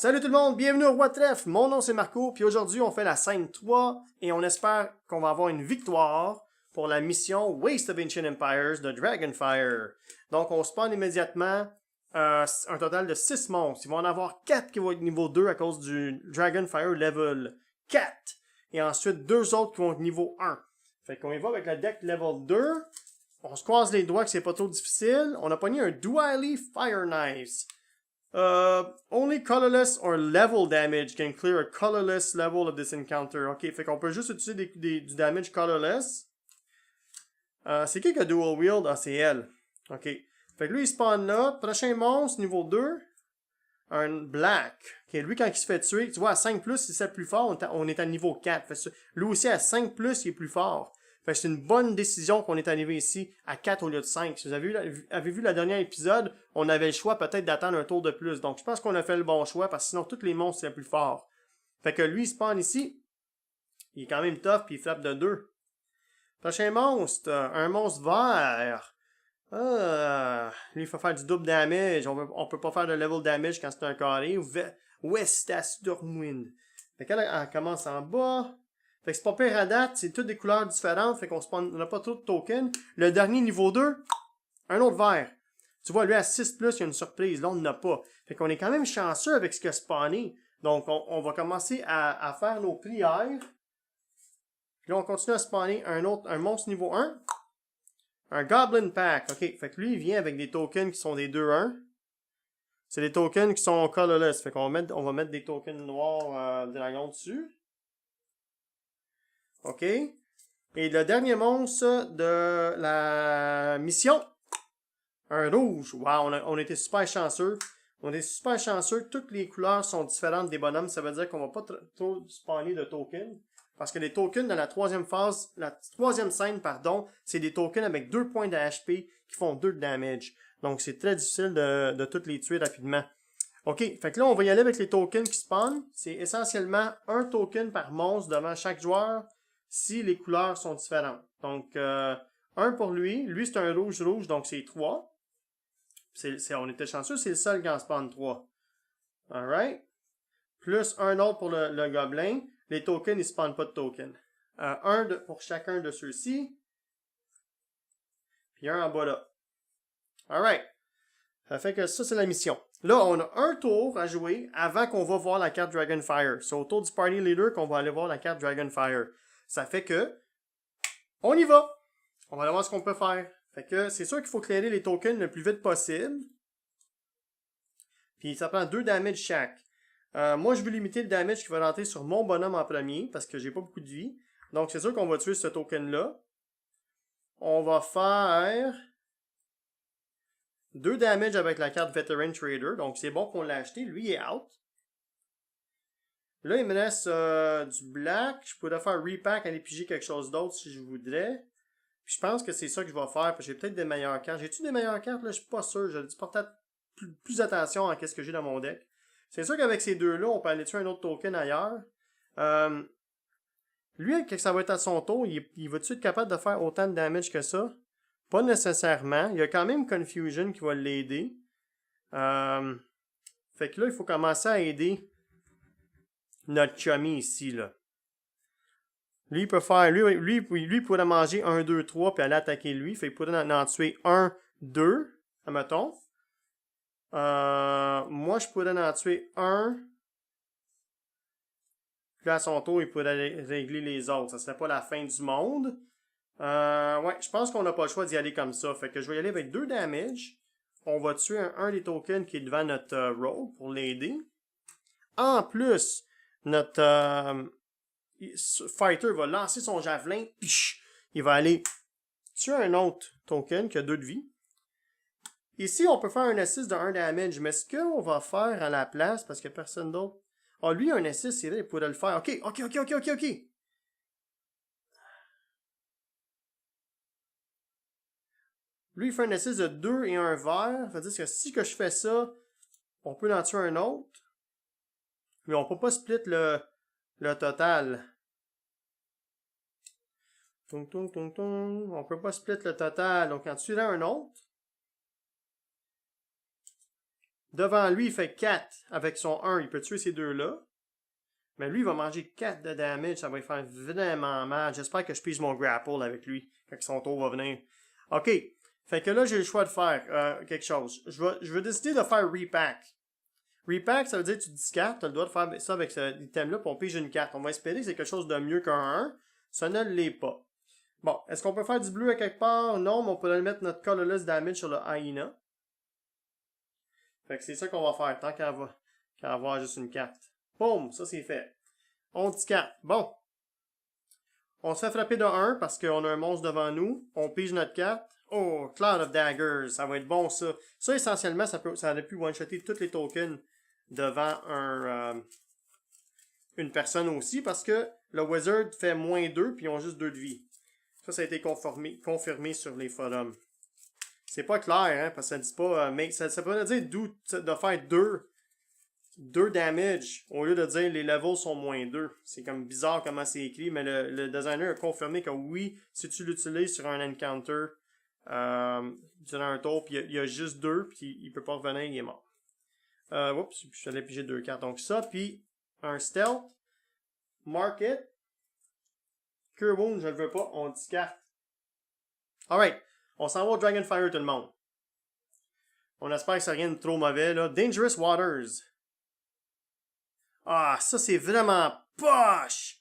Salut tout le monde, bienvenue au Roi de Trèfle. Mon nom c'est Marco, puis aujourd'hui on fait la scène 3 et on espère qu'on va avoir une victoire pour la mission Waste of Ancient Empires de Dragonfire. Donc on spawn immédiatement un total de 6 monstres. Ils vont en avoir 4 qui vont être niveau 2 à cause du Dragonfire level 4. Et ensuite 2 autres qui vont être niveau 1. Fait qu'on y va avec la deck level 2. On se croise les doigts que c'est pas trop difficile. On a pogné un Dually Fire Knives. Only colorless or level damage can clear a colorless level of this encounter. Ok, fait qu'on peut juste utiliser du damage colorless. C'est qui a dual wield? Ah, c'est elle. Ok. Fait que lui, il spawn là. Prochain monstre, niveau 2. Un black. Ok, lui, quand il se fait tuer, tu vois, à 5+, c'est plus fort. On est à niveau 4. Fait que lui aussi, à 5+, il est plus fort. Fait que c'est une bonne décision qu'on est arrivé ici à 4 au lieu de 5. Si vous avez vu le dernier épisode, on avait le choix peut-être d'attendre un tour de plus. Donc je pense qu'on a fait le bon choix parce que sinon tous les monstres c'est plus fort. Fait que lui il spawn ici. Il est quand même tough puis il frappe de 2. Prochain monstre, un monstre vert. Lui il faut faire du double damage. On peut pas faire de level damage quand c'est un carré. Westas Stormwind. Fait qu'elle elle commence en bas. Fait que c'est pas pire à date, c'est toutes des couleurs différentes, fait qu'on on n'a pas trop de tokens. Le dernier niveau 2, un autre vert. Tu vois, lui à 6+, il y a une surprise, là on n'en a pas. Fait qu'on est quand même chanceux avec ce qu'il a spawné. Donc on va commencer à faire nos prières. Puis là on continue à spawner un monstre niveau 1. Un Goblin Pack, ok. Fait que lui il vient avec des tokens qui sont des 2-1. C'est des tokens qui sont colorless, fait qu'on va mettre des tokens noirs dragon dessus. OK? Et le dernier monstre de la mission, un rouge. Wow, on était super chanceux. On est super chanceux. Toutes les couleurs sont différentes des bonhommes. Ça veut dire qu'on va pas trop spawner de tokens. Parce que les tokens dans la troisième phase, la troisième scène, pardon, c'est des tokens avec 2 points de HP qui font 2 de damage. Donc c'est très difficile de toutes les tuer rapidement. OK, fait que là on va y aller avec les tokens qui spawnent. C'est essentiellement un token par monstre devant chaque joueur si les couleurs sont différentes. Donc, un pour lui. Lui, c'est un rouge-rouge, donc c'est 3. On était chanceux, c'est le seul qui en spawn 3. Alright. Plus un autre pour le gobelin. Les tokens, ils spawnent pas de tokens. Pour chacun de ceux-ci. Puis un en bas là. Alright. Ça fait que ça, c'est la mission. Là, on a un tour à jouer avant qu'on va voir la carte Dragonfire. C'est au tour du Party Leader qu'on va aller voir la carte Dragonfire. Ça fait que, on y va. On va aller voir ce qu'on peut faire. Fait que, c'est sûr qu'il faut clairer les tokens le plus vite possible. Puis ça prend 2 damage chaque. Moi, je veux limiter le damage qui va rentrer sur mon bonhomme en premier, parce que j'ai pas beaucoup de vie. Donc, c'est sûr qu'on va tuer ce token-là. On va faire 2 damage avec la carte Veteran Trader. Donc, c'est bon qu'on l'a acheté. Lui, il est out. Là, il me reste du black. Je pourrais faire repack, aller piger quelque chose d'autre si je voudrais. Puis je pense que c'est ça que je vais faire, parce que j'ai peut-être des meilleures cartes. J'ai-tu des meilleures cartes? Là, je suis pas sûr. Je dis peut-être plus attention à ce que j'ai dans mon deck. C'est sûr qu'avec ces deux-là, on peut aller tuer un autre token ailleurs. Lui, quand ça va être à son tour, il va-tu être capable de faire autant de damage que ça? Pas nécessairement. Il y a quand même Confusion qui va l'aider. Fait que là, il faut commencer à aider notre chummy ici, là. Lui, il peut faire. Lui, il pourrait manger 1, 2, 3 puis aller attaquer lui. Fait qu'il pourrait en tuer 1, 2, admettons. Moi, je pourrais en tuer 1. Puis là, à son tour, il pourrait régler les autres. Ça serait pas la fin du monde. Ouais, je pense qu'on n'a pas le choix d'y aller comme ça. Fait que je vais y aller avec 2 damage. On va tuer un des tokens qui est devant notre rogue pour l'aider. En plus, notre fighter va lancer son javelin. Pish, il va aller tuer un autre token qui a 2 de vie. Ici, on peut faire un assist de 1 damage. Mais ce qu'on va faire à la place, parce qu'il n'y a personne d'autre. Ah, lui, un assist, c'est vrai, il pourrait le faire. Ok. Lui, il fait un assist de 2 et un vert. Ça veut dire que si que je fais ça, on peut en tuer un autre. Mais on peut pas split le total. On peut pas split le total. Donc, en tuer un autre. Devant lui, il fait 4 avec son 1. Il peut tuer ces deux-là. Mais lui, il va manger 4 de damage. Ça va lui faire vraiment mal. J'espère que je pige mon grapple avec lui quand son tour va venir. OK. Fait que là, j'ai le choix de faire quelque chose. Je vais décider de faire repack. Repack, ça veut dire que tu discartes. Tu as le droit de faire ça avec cet item-là, puis on pige une carte. On va espérer que c'est quelque chose de mieux qu'un 1. Ça ne l'est pas. Bon, est-ce qu'on peut faire du bleu à quelque part? Non, mais on peut aller mettre notre colorless damage sur le hyena. Fait que c'est ça qu'on va faire, tant qu'à avoir juste une carte. Boum, ça c'est fait. On discarte. Bon. On se fait frapper de 1 parce qu'on a un monstre devant nous. On pige notre carte. Oh, Cloud of Daggers. Ça va être bon, ça. Ça, essentiellement, ça aurait pu one-shotter tous les tokens devant une personne aussi parce que le Wizard fait -2 puis ils ont juste 2 de vie. Ça a été confirmé sur les forums. C'est pas clair, hein, parce que ça dit pas... mais ça peut dire de faire 2 damage au lieu de dire les levels sont -2. C'est comme bizarre comment c'est écrit, mais le designer a confirmé que oui, si tu l'utilises sur un encounter durant un tour, puis il y a juste 2, puis il peut pas revenir, il est mort. Oups, je suis allé piger 2 cartes. Donc ça, puis un stealth, market, cure wound, je le veux pas, on discarte. Alright, on s'en va au Dragonfire tout le monde. On espère que ça rien de trop mauvais, là. Dangerous Waters. Ah, ça c'est vraiment poche!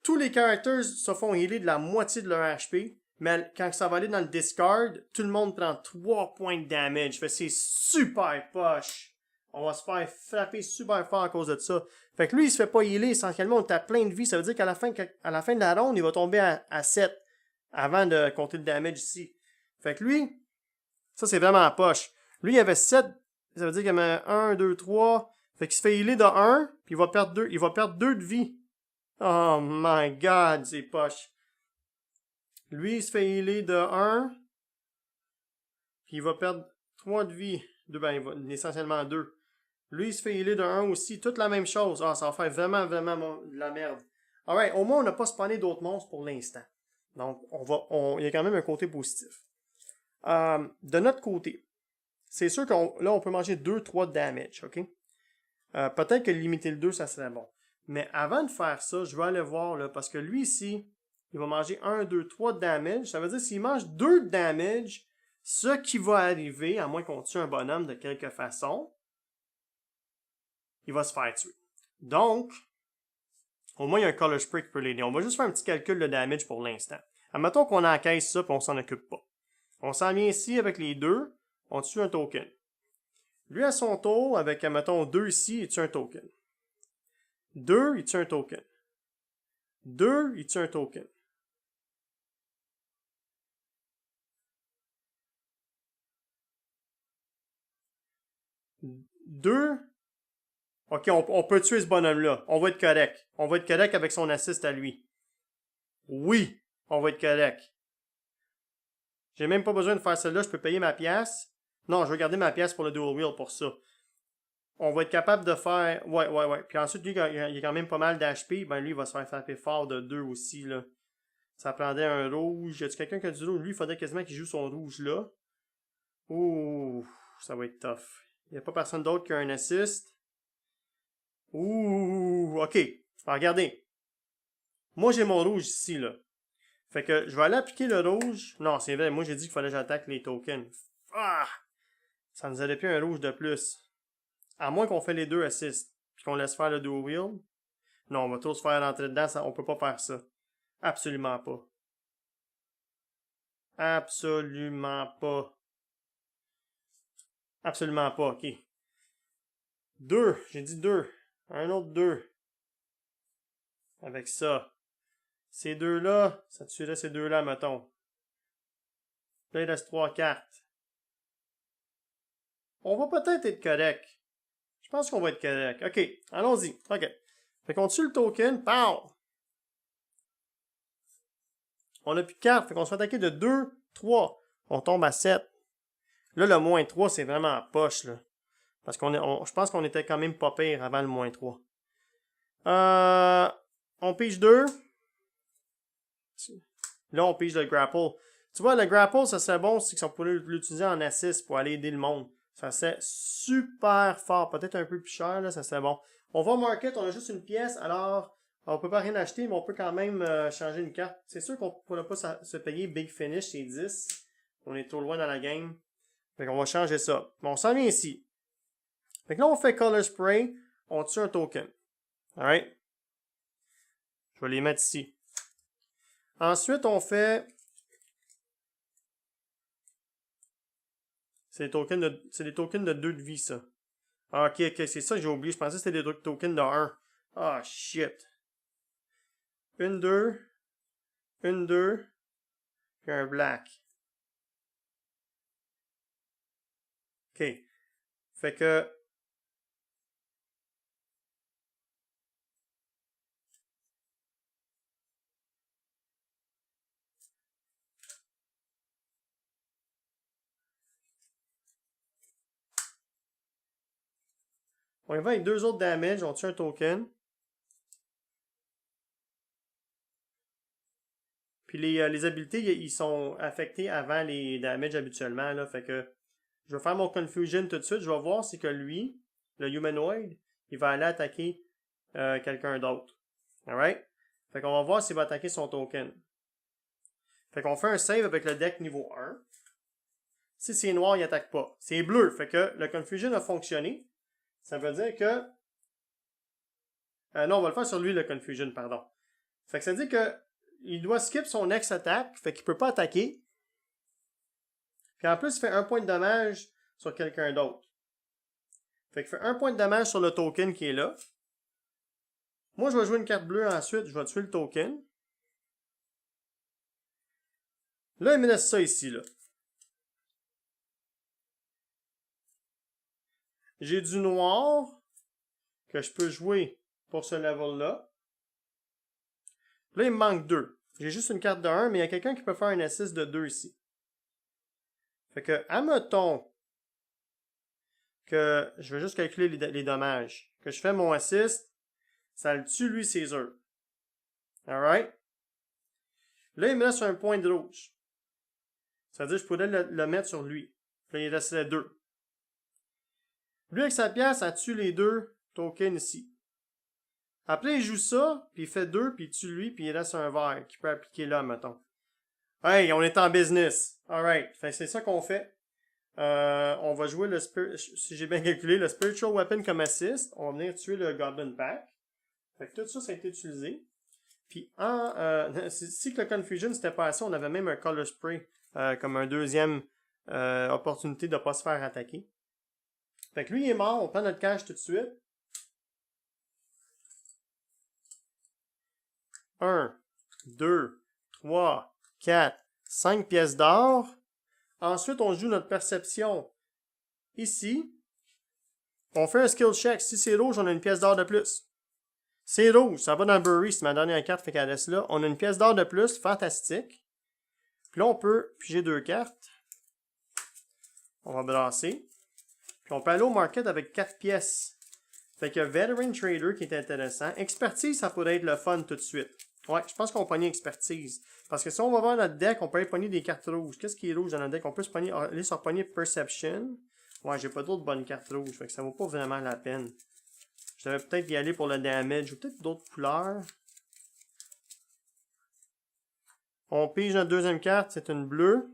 Tous les characters se font healer de la moitié de leur HP, mais quand ça va aller dans le discard, tout le monde prend 3 points de damage. Fait que c'est super poche. On va se faire frapper super fort à cause de ça. Fait que lui, il se fait pas healer. Essentiellement, on est à plein de vie. Ça veut dire qu'à la fin de la ronde, il va tomber à 7 avant de compter le damage ici. Fait que lui, ça c'est vraiment poche. Lui, il avait 7. Ça veut dire qu'il y avait 1, 2, 3. Fait qu'il se fait healer de 1, puis il va perdre 2. Il va perdre 2 de vie. Oh my god, c'est poche. Lui, il se fait healer de 1, puis il va perdre 3 de vie. Il va essentiellement 2. Lui, il se fait healer de 1 aussi. Toute la même chose. Ah, ça va faire vraiment de la merde. Alright, au moins, on n'a pas spawné d'autres monstres pour l'instant. Donc, il y a quand même un côté positif. De notre côté, c'est sûr là, on peut manger 2-3 de damage, ok? Peut-être que limiter le 2, ça serait bon. Mais avant de faire ça, je vais aller voir, là, parce que lui ici, il va manger 1, 2, 3 de damage. Ça veut dire s'il mange 2 de damage, ce qui va arriver, à moins qu'on tue un bonhomme de quelque façon, il va se faire tuer. Donc, au moins il y a un Color Spray qui peut l'aider. On va juste faire un petit calcul de damage pour l'instant. Admettons qu'on encaisse ça et on s'en occupe pas. On s'en vient ici avec les 2, on tue un token. Lui, à son tour, avec, admettons, 2 ici, il tue un token. 2, il tue un token. 2, il tue un token. 2. Ok, on peut tuer ce bonhomme-là. On va être correct. On va être correct avec son assist à lui. Oui, on va être correct. J'ai même pas besoin de faire celle-là. Je peux payer ma pièce. Non, je vais garder ma pièce pour le dual wheel pour ça. On va être capable de faire... Ouais. Puis ensuite, lui, il a quand même pas mal d'HP. Ben lui, il va se faire frapper fort de 2 aussi, là. Ça prendrait un rouge. Y a-tu quelqu'un qui a du rouge? Lui, il faudrait quasiment qu'il joue son rouge là. Ouh, ça va être tough. Il n'y a pas personne d'autre qui a un assist. Ouh, ok. Alors, regardez. Moi, j'ai mon rouge ici, là. Fait que je vais aller appliquer le rouge. Non, c'est vrai, moi j'ai dit qu'il fallait que j'attaque les tokens. Ah! Ça nous aurait plus un rouge de plus. À moins qu'on fait les 2 assists. Puis qu'on laisse faire le dual wheel. Non, on va tous faire rentrer dedans. On peut pas faire ça. Absolument pas. Absolument pas. Absolument pas, ok. 2, j'ai dit 2. Un autre 2. Avec ça. Ces 2-là, ça tuerait ces 2-là, mettons. Là, il reste 3 cartes. On va peut-être être correct. Je pense qu'on va être correct. Ok, allons-y. Ok. Fait qu'on tue le token. Pow! On a plus de cartes. Fait qu'on se fait attaquer de 2, 3. On tombe à 7. Là, le -3, c'est vraiment poche, là. Parce je pense qu'on était quand même pas pire avant le -3. On pige 2. Là, on pige le grapple. Tu vois, le grapple, ça serait bon, c'est qu'on pourrait l'utiliser en assist pour aller aider le monde. Ça c'est super fort. Peut-être un peu plus cher, là, ça c'est bon. On va au market, on a juste une pièce, alors on peut pas rien acheter, mais on peut quand même changer une carte. C'est sûr qu'on ne pourra pas se payer Big Finish, c'est 10. On est trop loin dans la game. Fait qu'on va changer ça. Bon, on s'en vient ici. Fait que là, on fait Color Spray, on tue un token. Alright? Je vais les mettre ici. Ensuite, on fait... C'est des tokens de 2 de vie, ça. Ah, ok, c'est ça que j'ai oublié. Je pensais que c'était des tokens de 1. Ah, shit. Une 2, une 2, puis un black. Ok. Fait que... On y va avec 2 autres damage, on tue un token. Puis les habiletés, ils sont affectés avant les damages habituellement, là. Fait que je vais faire mon Confusion tout de suite. Je vais voir si que lui, le humanoid, il va aller attaquer quelqu'un d'autre. Alright? Fait qu'on va voir s'il va attaquer son token. Fait qu'on fait un save avec le deck niveau 1. Si c'est noir, il attaque pas. C'est bleu. Fait que le Confusion a fonctionné. Ça veut dire que... non, on va le faire sur lui, le Confusion, pardon. Fait que ça dit que il doit skip son next attack. Fait qu'il peut pas attaquer. Puis en plus, il fait 1 point de dommage sur quelqu'un d'autre. Fait qu'il fait 1 point de dommage sur le token qui est là. Moi, je vais jouer une carte bleue ensuite. Je vais tuer le token. Là, il me laisse ça ici, là. J'ai du noir que je peux jouer pour ce level-là. Là, il me manque 2. J'ai juste une carte de 1, mais il y a quelqu'un qui peut faire un assist de 2 ici. Fait que, admettons que je vais juste calculer les dommages. Que je fais mon assist, ça le tue lui, c'est sûr. Alright? Là, il me laisse un point de rouge. Ça veut dire que je pourrais le mettre sur lui. Là, il reste 2. Lui, avec sa pièce, ça tue les 2 tokens ici. Après, il joue ça, puis il fait 2, puis il tue lui, puis il reste un vert qui peut appliquer là, mettons. Hey, on est en business. Alright. Fait que c'est ça qu'on fait. On va jouer le si j'ai bien calculé, le Spiritual Weapon comme assist. On va venir tuer le Goblin Pack. Fait que tout ça, ça a été utilisé. Puis si que le Confusion c'était pas assez, on avait même un Color Spray comme un deuxième opportunité de ne pas se faire attaquer. Fait que lui il est mort, on prend notre cash tout de suite. 1, 2, 3, 4, 5 pièces d'or. Ensuite, on joue notre perception ici. On fait un skill check. Si c'est rouge, on a une pièce d'or de plus. C'est rouge, ça va dans le Bury, c'est ma dernière carte, fait qu'elle reste là. On a une pièce d'or de plus, fantastique. Puis là, on peut piger 2 cartes. On va brasser. Puis on peut aller au market avec 4 pièces. Fait que Veteran Trader qui est intéressant. Expertise, ça pourrait être le fun tout de suite. Ouais, je pense qu'on pogne Expertise. Parce que si on va voir notre deck, on peut aller pogner des cartes rouges. Qu'est-ce qui est rouge dans notre deck? On peut aller sur pogner Perception. Ouais, j'ai pas d'autres bonnes cartes rouges. Fait que ça vaut pas vraiment la peine. Je devais peut-être y aller pour le damage. Ou peut-être d'autres couleurs. On pige notre deuxième carte. C'est une bleue.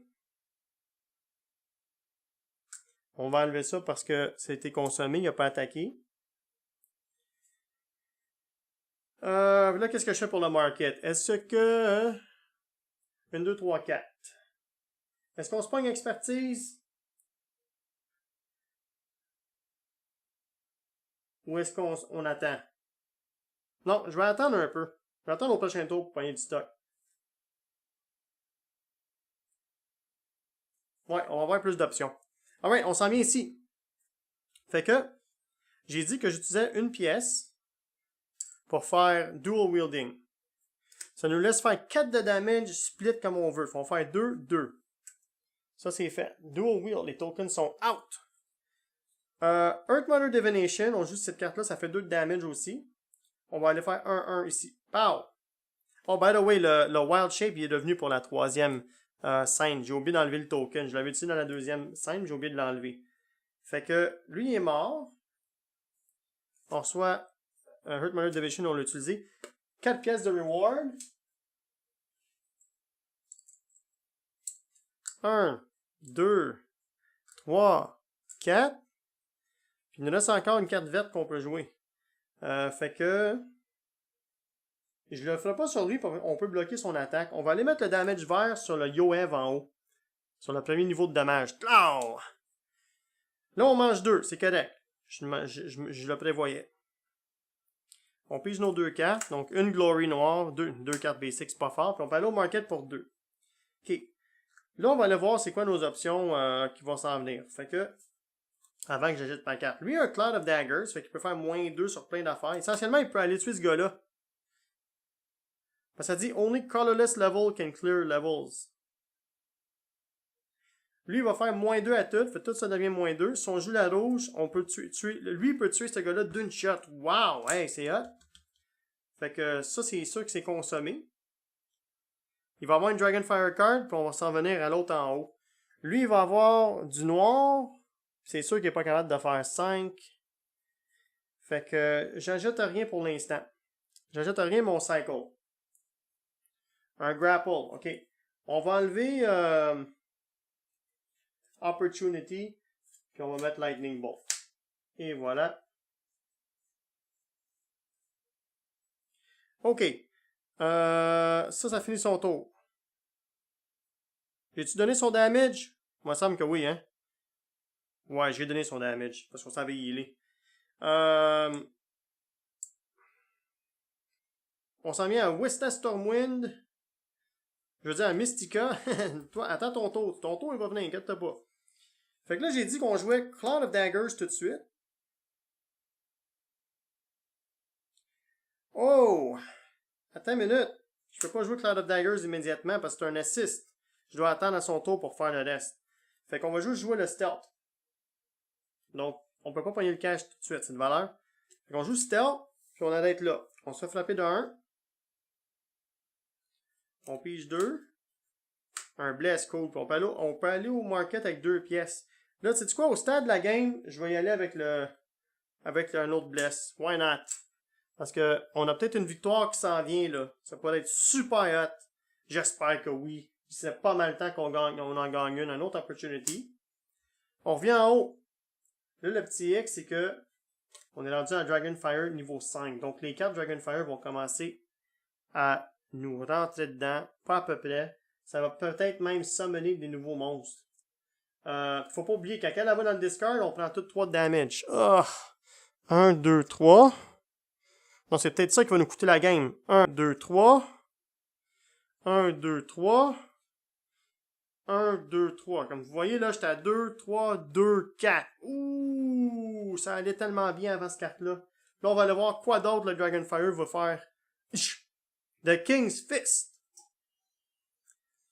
On va enlever ça parce que ça a été consommé. Il n'a pas attaqué. Là, qu'est-ce que je fais pour le market? Est-ce que... 1, 2, 3, 4. Est-ce qu'on se pogne expertise? Ou est-ce qu'on attend? Non, je vais attendre un peu. Je vais attendre au prochain tour pour pogner du stock. Ouais, on va avoir plus d'options. Alright, on s'en vient ici. Fait que, j'ai dit que j'utilisais une pièce pour faire dual wielding. Ça nous laisse faire 4 de damage split comme on veut. On va faire 2, 2. Ça, c'est fait. Dual wield, les tokens sont out. Earth Mother Divination, on joue cette carte-là, ça fait 2 de damage aussi. On va aller faire 1, 1 ici. Pow! Oh, by the way, le Wild Shape, il est devenu pour la troisième scène. J'ai oublié d'enlever le token. Je l'avais utilisé dans la deuxième scène, j'ai oublié de l'enlever. Fait que lui il est mort. On reçoit un Hurt Mother Division, on l'a utilisé. 4 pièces de reward. 1, 2, 3, 4. Puis il nous reste encore une carte verte qu'on peut jouer. Fait que... Je le ferai pas sur lui, on peut bloquer son attaque. On va aller mettre le damage vert sur le Yoev en haut. Sur le premier niveau de dommage. Là, on mange 2, c'est correct. Je le prévoyais. On pige nos 2 cartes. Donc, une Glory noire, 2 cartes basic, c'est pas fort. Puis on peut aller au market pour 2. OK. Là, on va aller voir c'est quoi nos options qui vont s'en venir. Fait que, avant que j'ajoute ma carte. Lui, il a un Cloud of Daggers, fait qu'il peut faire moins 2 sur plein d'affaires. Essentiellement, il peut aller tuer ce gars-là. Parce que ça dit Only colorless level can clear levels. Lui, il va faire moins 2 à tout. Fait que tout ça devient moins 2. Si on joue la rouge, on peut tuer. Lui, il peut tuer ce gars-là d'une shot. Wow! Hey, c'est hot. Fait que ça, c'est sûr que c'est consommé. Il va avoir une Dragonfire card, puis on va s'en venir à l'autre en haut. Lui, il va avoir du noir. C'est sûr qu'il n'est pas capable de faire 5. Fait que j'ajoute rien pour l'instant. J'ajoute rien mon cycle. Un grapple, ok. On va enlever Opportunity, puis on va mettre Lightning Bolt. Et voilà. Ok. Ça finit son tour. J'ai-tu donné son damage? Il me semble que oui, hein? Ouais, j'ai donné son damage, parce qu'on savait healer. On s'en vient à Westa Stormwind. Je veux dire à Mystica. Toi, attends ton tour. Ton tour, il va venir, inquiète-toi pas. Fait que là, j'ai dit qu'on jouait Cloud of Daggers tout de suite. Oh! Attends une minute. Je peux pas jouer Cloud of Daggers immédiatement parce que c'est un assist. Je dois attendre à son tour pour faire le reste. Fait qu'on va juste jouer le stealth. Donc, on peut pas pogner le cash tout de suite, c'est une valeur. Fait qu'on joue stealth, puis on arrête là. On se fait frapper de 1. On pige 2. Un bless, cool. Puis on peut aller au market avec 2 pièces. Là, sais-tu quoi? Au stade de la game, je vais y aller avec un autre bless. Why not? Parce que on a peut-être une victoire qui s'en vient, là. Ça pourrait être super hot. J'espère que oui. C'est pas mal le temps qu'on en gagne une autre opportunity. On revient en haut. Là, le petit X, c'est que on est rendu à Dragonfire niveau 5. Donc, les cartes Dragonfire vont commencer à nous rentrer dedans. Pas à peu près. Ça va peut-être même summoner des nouveaux monstres. Faut pas oublier qu'à quand elle va dans le discard, on prend tout 3 de damage. 1, 2, 3. Non, c'est peut-être ça qui va nous coûter la game. 1, 2, 3. 1, 2, 3. 1, 2, 3. Comme vous voyez, là, j'étais à 2, 3, 2, 4. Ouh! Ça allait tellement bien avant cette carte-là. Là, on va aller voir quoi d'autre le Dragonfire va faire. The King's Fist.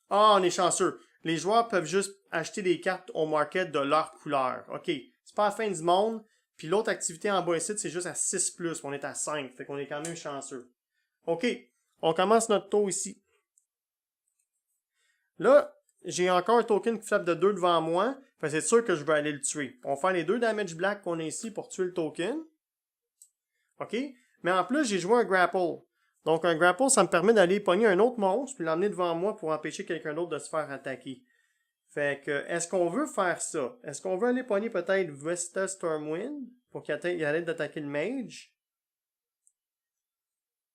Ah, on est chanceux. Les joueurs peuvent juste acheter des cartes au market de leur couleur. OK. C'est pas la fin du monde. Puis l'autre activité en bas ici, c'est juste à 6+. On est à 5. Fait qu'on est quand même chanceux. OK. On commence notre tour ici. Là, j'ai encore un token qui frappe de 2 devant moi. Fait que c'est sûr que je vais aller le tuer. On va faire les 2 damage black qu'on a ici pour tuer le token. OK. Mais en plus, j'ai joué un grapple. Donc, un grapple, ça me permet d'aller pogner un autre monstre puis l'emmener devant moi pour empêcher quelqu'un d'autre de se faire attaquer. Fait que, est-ce qu'on veut faire ça? Est-ce qu'on veut aller pogner peut-être Vesta Stormwind pour qu'il arrête d'attaquer le mage?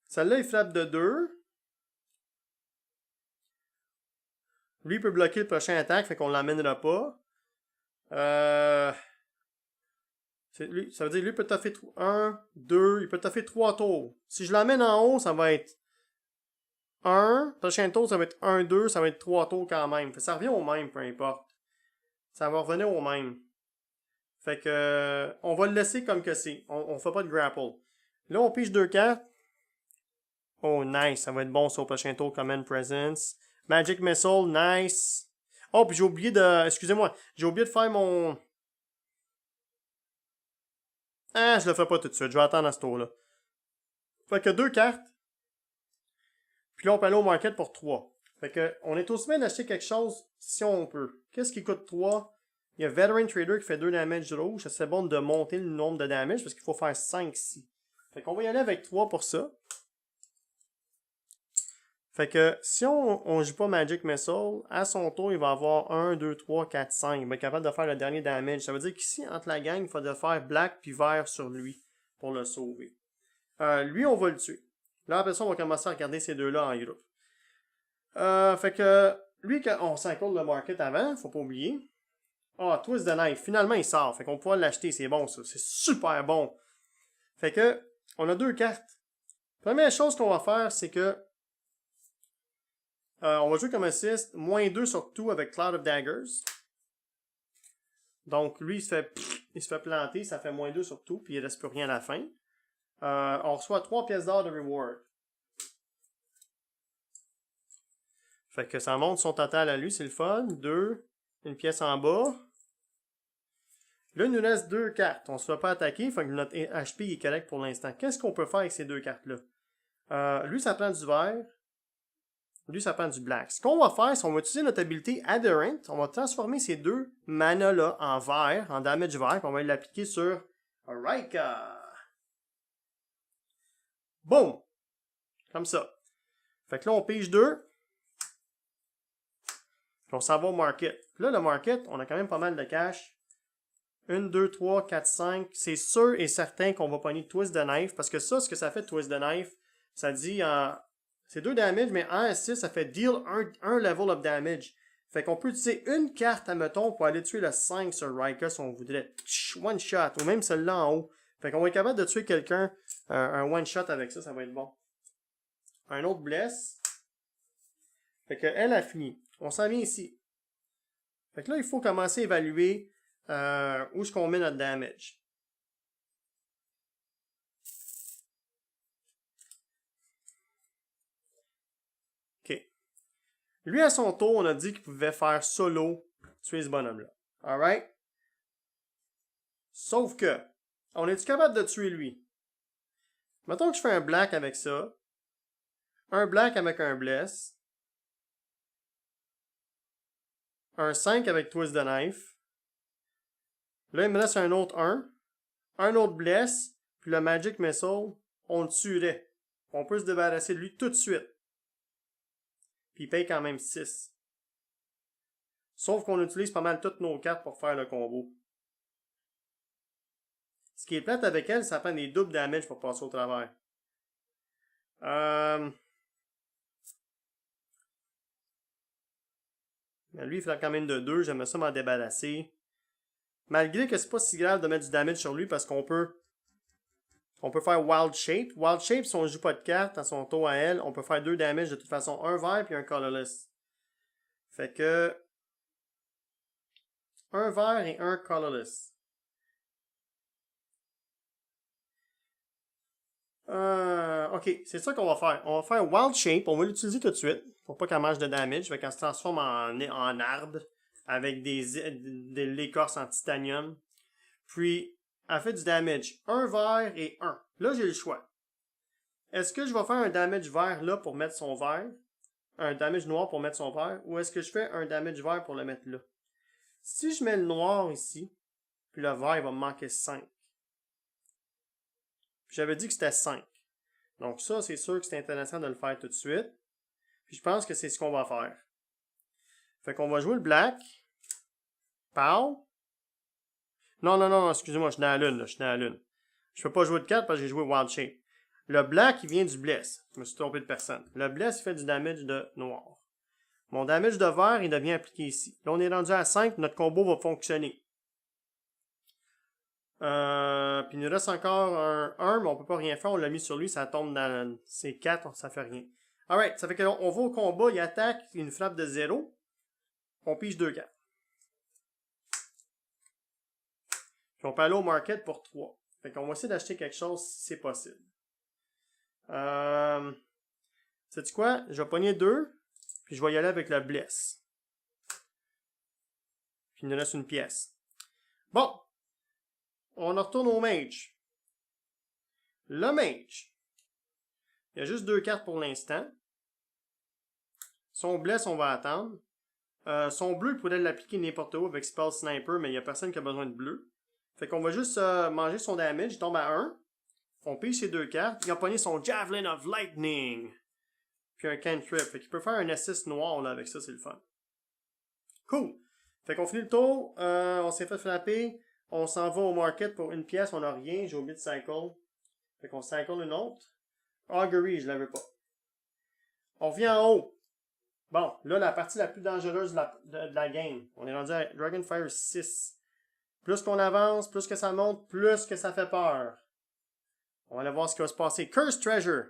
Celle-là, il frappe de 2. Lui, il peut bloquer le prochain attaque, fait qu'on l'emmènera pas. Lui, ça veut dire lui peut toffer 1, 2, il peut toffer 3 tours. Si je l'emmène en haut, ça va être 1. Prochain tour, ça va être 1, 2, ça va être 3 tours quand même. Fait que ça revient au même, peu importe. Ça va revenir au même. Fait que on va le laisser comme que c'est. On fait pas de grapple. Là, on pige 2 cartes. Oh, nice. Ça va être bon ça au prochain tour, Command Presence. Magic Missile, nice. Oh, puis j'ai oublié de... Excusez-moi. J'ai oublié de faire mon... Ah, je le ferai pas tout de suite. Je vais attendre à ce tour-là. Fait que 2 cartes. Puis là, on peut aller au market pour 3. Fait que on est aussi bien d'acheter quelque chose si on peut. Qu'est-ce qui coûte 3? Il y a Veteran Trader qui fait 2 damage rouge. Ça serait bon de monter le nombre de damage parce qu'il faut faire 5 ici. Fait qu'on va y aller avec 3 pour ça. Fait que si on joue pas Magic Missile, à son tour, il va avoir 1, 2, 3, 4, 5. Il va être capable de faire le dernier damage. Ça veut dire qu'ici, entre la gang, il faut de faire black puis vert sur lui pour le sauver. Lui, on va le tuer. Là, après ça, on va commencer à regarder ces deux-là en groupe. Fait que lui, on s'accorde le market avant, faut pas oublier. Ah, Twist the Knife. Finalement, il sort. Fait qu'on pourra l'acheter. C'est bon, ça. C'est super bon. Fait que, on a 2 cartes. Première chose qu'on va faire, c'est que on va jouer comme assist, -2 sur tout avec Cloud of Daggers. Donc, lui, il se fait planter, ça fait -2 sur tout, puis il reste plus rien à la fin. On reçoit 3 pièces d'or de reward. Fait que ça monte son total à lui, c'est le fun. 2, une pièce en bas. Là, il nous reste 2 cartes. On se fait pas attaquer, fait que notre HP est correct pour l'instant. Qu'est-ce qu'on peut faire avec ces 2 cartes-là? Lui, ça prend du vert. Lui, ça prend du black. Ce qu'on va faire, c'est qu'on va utiliser notre habilité Adherent. On va transformer ces 2 mana-là en vert, en damage vert, puis on va l'appliquer sur Raika. Boom! Comme ça. Fait que là, on pige 2. Puis on s'en va au market. Puis là, le market, on a quand même pas mal de cash. 1, 2, 3, 4, 5. C'est sûr et certain qu'on va pogner Twist the Knife. Parce que ça, ce que ça fait Twist the Knife, ça dit c'est 2 damage, mais en S6, ça fait deal 1 level of damage. Fait qu'on peut utiliser une carte, admettons, pour aller tuer le 5 sur Raika si on voudrait. One shot, ou même celle-là en haut. Fait qu'on va être capable de tuer quelqu'un, un one shot avec ça, ça va être bon. Un autre bless. Fait qu'elle a fini. On s'en vient ici. Fait que là, il faut commencer à évaluer où est-ce qu'on met notre damage. OK. Lui, à son tour, on a dit qu'il pouvait faire solo tuer ce bonhomme-là. Alright? Sauf que, on est-tu capable de tuer lui? Mettons que je fais un black avec ça. Un black avec un bless. Un 5 avec Twist the Knife. Là, il me reste un autre 1. Un autre bless. Puis le Magic Missile, on le tuerait. On peut se débarrasser de lui tout de suite. Puis il paye quand même 6. Sauf qu'on utilise pas mal toutes nos cartes pour faire le combo. Ce qui est plate avec elle, ça prend des doubles damage pour passer au travers. Mais lui, il fait quand même de 2. J'aimerais ça m'en débarrasser. Malgré que c'est pas si grave de mettre du damage sur lui parce qu'on peut faire Wild Shape. Wild Shape, si on joue pas de carte à son tour à elle, on peut faire 2 damage de toute façon. Un vert puis un colorless. Fait que un vert et un colorless. Ok, c'est ça qu'on va faire. On va faire Wild Shape. On va l'utiliser tout de suite pour pas qu'elle mange de damage. Fait qu'elle se transforme en arbre avec de l'écorce en titanium. Puis, elle fait du damage. Un vert et un. Là, j'ai le choix. Est-ce que je vais faire un damage vert là pour mettre son vert? Un damage noir pour mettre son vert? Ou est-ce que je fais un damage vert pour le mettre là? Si je mets le noir ici, puis le vert, il va me manquer 5. J'avais dit que c'était 5. Donc ça, c'est sûr que c'est intéressant de le faire tout de suite. Puis je pense que c'est ce qu'on va faire. Fait qu'on va jouer le black. Pow. Non, excusez-moi, je suis dans la lune, là. Je suis dans la lune. Je peux pas jouer de 4 parce que j'ai joué Wild Shape. Le black, il vient du bless. Je me suis trompé de personne. Le bless, il fait du damage de noir. Mon damage de vert, il devient appliqué ici. Là, on est rendu à 5, notre combo va fonctionner. Puis il nous reste encore un 1, mais on peut pas rien faire. On l'a mis sur lui, ça tombe dans c'est 4, ça fait rien. Alright, ça fait qu'on va au combat, il attaque, une frappe de 0. On pige 2 cartes. Puis on peut aller au market pour 3. Fait qu'on va essayer d'acheter quelque chose si c'est possible. Sais-tu quoi? Je vais pogner 2, puis je vais y aller avec le bless. Puis il nous reste une pièce. Bon! On retourne au mage. Le mage. Il y a juste 2 cartes pour l'instant. Son bless, on va attendre. Son bleu, il pourrait l'appliquer n'importe où avec Spell Sniper, mais il n'y a personne qui a besoin de bleu. Fait qu'on va juste manger son damage, il tombe à 1. On pige ses 2 cartes. Il a pogné son Javelin of Lightning. Puis un cantrip. Fait qu'il peut faire un assist noir là avec ça, c'est le fun. Cool. Fait qu'on finit le tour. On s'est fait frapper. On s'en va au market pour une pièce. On n'a rien. J'ai oublié de cycle. Fait qu'on cycle une autre. Augury, je l'avais pas. On revient en haut. Bon, là, la partie la plus dangereuse de la game. On est rendu à Dragonfire 6. Plus qu'on avance, plus que ça monte, plus que ça fait peur. On va aller voir ce qui va se passer. Cursed Treasure.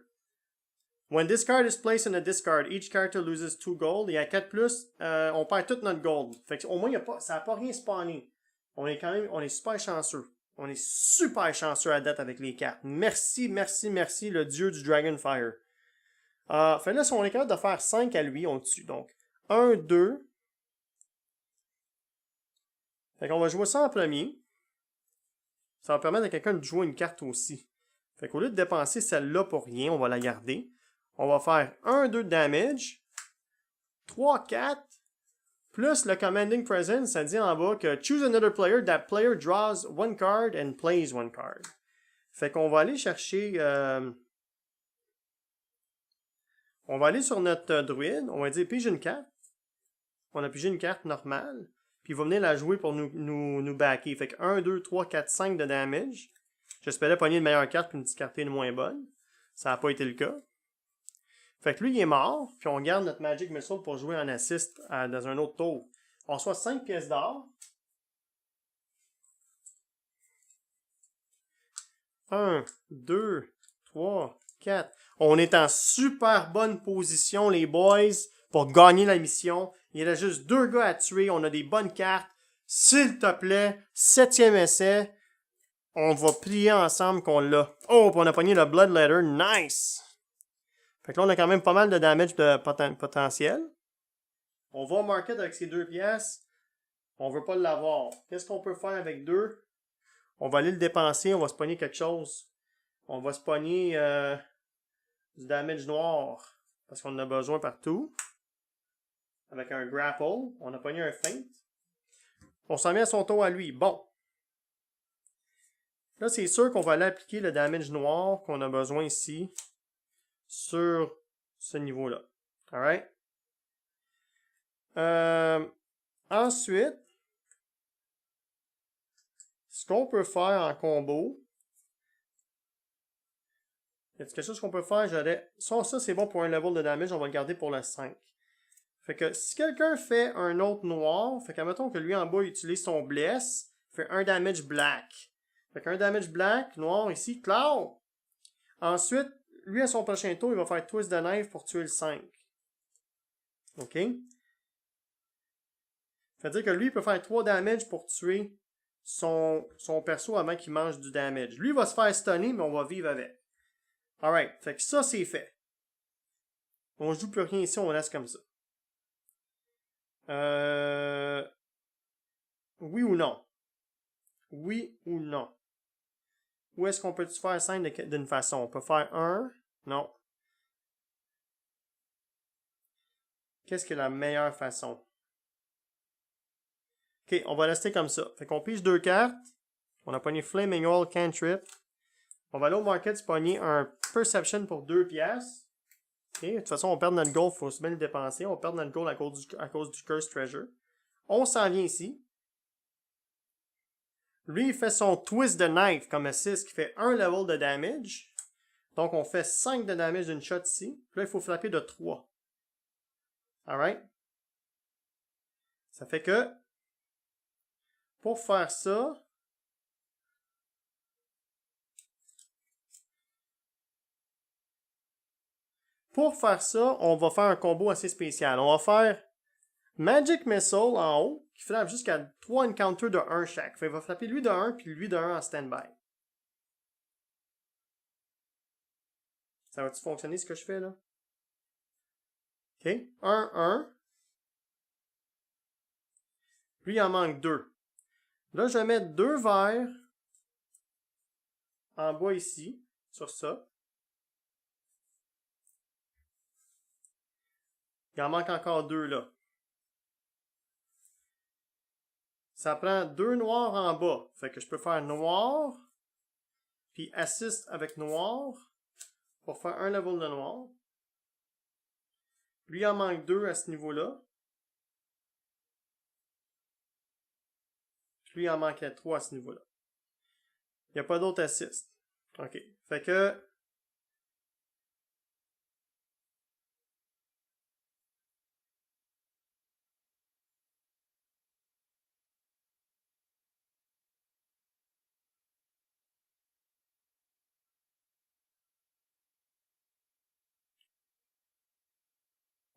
When this card is placed in a discard, each character loses 2 gold. Et à 4+, on perd toute notre gold. Fait qu'au moins, ça n'a pas rien spawné. On est super chanceux. On est super chanceux à date avec les cartes. Merci, merci, merci, le dieu du Dragonfire. Fait là, si on est capable de faire 5 à lui, on le tue. Donc, 1, 2. Fait qu'on va jouer ça en premier. Ça va permettre à quelqu'un de jouer une carte aussi. Fait qu'au lieu de dépenser celle-là pour rien, on va la garder. On va faire 1, 2 de damage. 3, 4. Plus le Commanding Presence, ça dit en bas que choose another player. That player draws 1 card and plays 1 card. Fait qu'on va aller chercher... on va aller sur notre druide. On va dire pige une carte. On a pigé une carte normale. Puis il va venir la jouer pour nous backer. Fait que 1, 2, 3, 4, 5 de damage. J'espérais pogner une meilleure carte puis une discarter une moins bonne. Ça n'a pas été le cas. Fait que lui, il est mort. Puis on garde notre Magic Missile pour jouer en assist dans un autre tour. On reçoit 5 pièces d'or. 1, 2, 3, 4. On est en super bonne position, les boys, pour gagner la mission. Il y a juste 2 gars à tuer. On a des bonnes cartes. S'il te plaît, 7e essai. On va prier ensemble qu'on l'a. Oh, puis on a pogné le Bloodletter. Nice! Fait que là, on a quand même pas mal de damage de potentiel. On va au market avec ces 2 pièces. On veut pas l'avoir. Qu'est-ce qu'on peut faire avec 2? On va aller le dépenser. On va se pogner quelque chose. On va se pogner du damage noir. Parce qu'on en a besoin partout. Avec un grapple. On a pogné un feint. On s'en met à son tour à lui. Bon. Là, c'est sûr qu'on va aller appliquer le damage noir qu'on a besoin ici. Sur ce niveau-là. Alright? Ensuite, ce qu'on peut faire en combo, il y a quelque chose qu'on peut faire, ça c'est bon pour un level de damage, on va le garder pour le 5. Fait que si quelqu'un fait un autre noir, fait qu'admettons que lui en bas il utilise son bless, fait un damage black. Fait qu'un damage black, noir ici, Cloud. Ensuite, lui, à son prochain tour, il va faire Twist de Knife pour tuer le 5. OK? C'est-à-dire que lui, il peut faire 3 damage pour tuer son perso avant qu'il mange du damage. Lui, il va se faire stunner, mais on va vivre avec. Alright, fait que ça, c'est fait. On joue plus rien ici, on laisse comme ça. Oui ou non? Oui ou non? Où est-ce qu'on peut faire scène d'une façon? On peut faire 1? Non. Qu'est-ce que la meilleure façon? Ok, on va rester comme ça. Fait qu'on pige 2 cartes. On a pogné Flaming Oil Cantrip. On va aller au market se pogner un Perception pour 2 pièces. Ok, de toute façon, on perd notre gold, il faut se bien le dépenser. On perd notre gold à cause du Cursed Treasure. On s'en vient ici. Lui, il fait son Twist de Knife comme assist qui fait 1 level de damage. Donc, on fait 5 de damage d'une shot ici. Puis là, il faut frapper de 3. Alright? Ça fait que, pour faire ça, on va faire un combo assez spécial. On va faire Magic Missile en haut, qui frappe jusqu'à 3 encounters de 1 chaque. Fait, il va frapper lui de 1, puis lui de 1 en stand-by. Ça va-tu fonctionner ce que je fais là? Ok, 1, 1. Lui, il en manque 2. Là, je vais mettre 2 verres en bas ici, sur ça. Il en manque encore 2 là. ça prend 2 noirs en bas. Fait que je peux faire noir, puis assist avec noir, pour faire un level de noir. Lui, il en manque 2 à ce niveau-là. Lui, il en manquait 3 à ce niveau-là. Il n'y a pas d'autre assist. OK. Fait que...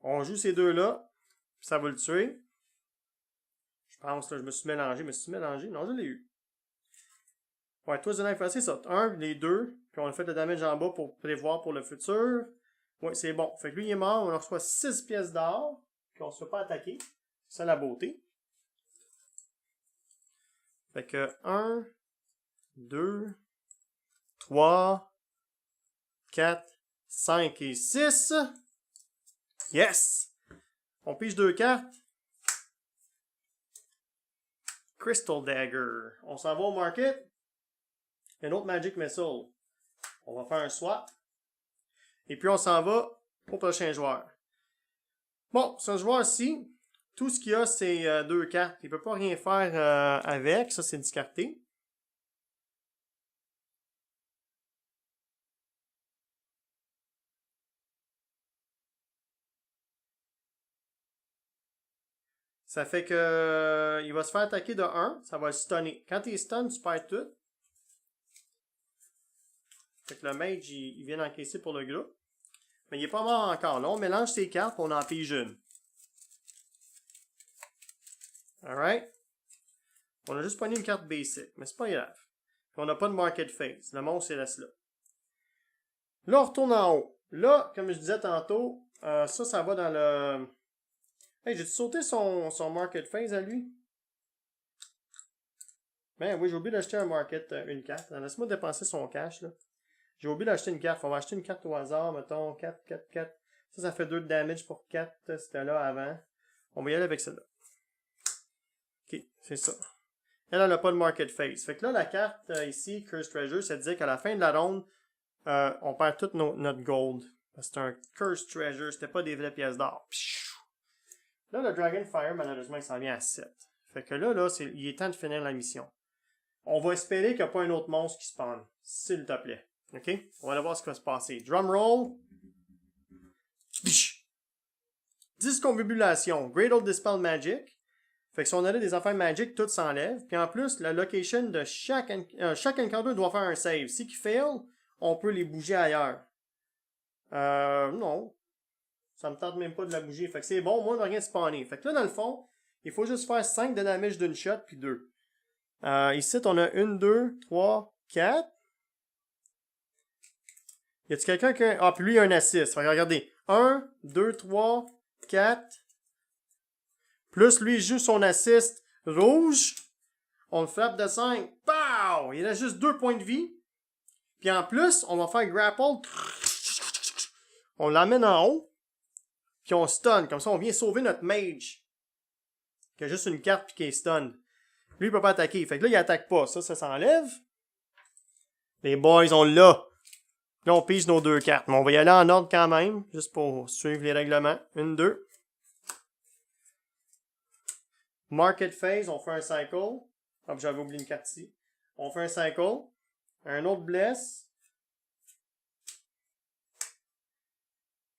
on joue ces deux-là, puis ça va le tuer. Je pense, là, je me suis mélangé. Non, je l'ai eu. Ouais, Twist the Knife, c'est ça. Un, les deux, puis on a fait le damage en bas pour prévoir pour le futur. Ouais, c'est bon. Fait que lui, il est mort, on reçoit 6 pièces d'or, puis on se fait pas attaquer. C'est ça la beauté. Fait que 1, 2, 3, 4, 5 et 6. Yes! On pige 2 cartes. Crystal Dagger. On s'en va au market. Un autre Magic Missile. On va faire un swap. Et puis on s'en va au prochain joueur. Bon, ce joueur-ci, tout ce qu'il a, c'est 2 cartes. Il ne peut pas rien faire avec. Ça, c'est discarté. Ça fait que il va se faire attaquer de 1. Ça va le stunner. Quand il est stun, tu perds tout. Fait que le mage, il vient d'encaisser pour le groupe. Mais il est pas mort encore. Là, on mélange ses cartes et on en pige une. Alright? On a juste pogné une carte basic, mais c'est pas grave. Puis on n'a pas de market phase. Le monstre, il reste là. Là, on retourne en haut. Là, comme je disais tantôt, ça va dans le... Hey, j'ai-tu sauté son market phase à lui? Ben oui, j'ai oublié d'acheter un market, une carte. Laisse-moi dépenser son cash, là. J'ai oublié d'acheter une carte. On va acheter une carte au hasard, mettons, 4, 4, 4. Ça fait 2 de damage pour 4. C'était là avant. On va y aller avec celle-là. Ok, c'est ça. Elle n'a pas de market phase. Fait que là, la carte ici, Cursed Treasure, ça disait qu'à la fin de la ronde, on perd toute notre gold. Parce que c'est un Cursed Treasure, c'était pas des vraies pièces d'or. Là, le Dragonfire, malheureusement, il s'en vient à 7. Fait que là, il est temps de finir la mission. On va espérer qu'il n'y a pas un autre monstre qui spawn. S'il te plaît. OK? On va aller voir ce qui va se passer. Drum roll. 10 Great Old Dispel Magic. Fait que si on a des affaires magiques, tout s'enlève. Puis en plus, la location de chaque encounter doit faire un save. Si qui fail, on peut les bouger ailleurs. Non. Ça me tente même pas de la bouger. Fait que c'est bon, moi, on n'a rien spawné. Fait que là, dans le fond, il faut juste faire 5 de damage d'une shot, puis 2. Ici, on a 1, 2, 3, 4. Y a-t-il quelqu'un qui a... Ah, puis lui, il a un assist. Fait que regardez. 1, 2, 3, 4. Plus lui, il joue son assist rouge. On le frappe de 5. Pow! Il a juste 2 points de vie. Puis en plus, on va faire grapple. On l'amène en haut. Puis on stun. Comme ça, on vient sauver notre mage. Qui a juste une carte puis qui est stun. Lui, il peut pas attaquer. Fait que là, il attaque pas. Ça s'enlève. Les boys, on l'a. Là, on pige nos 2 cartes. Mais on va y aller en ordre quand même. Juste pour suivre les règlements. 1, 2. Market phase, on fait un cycle. Ah, j'avais oublié une carte ici. On fait un cycle. Un autre bless.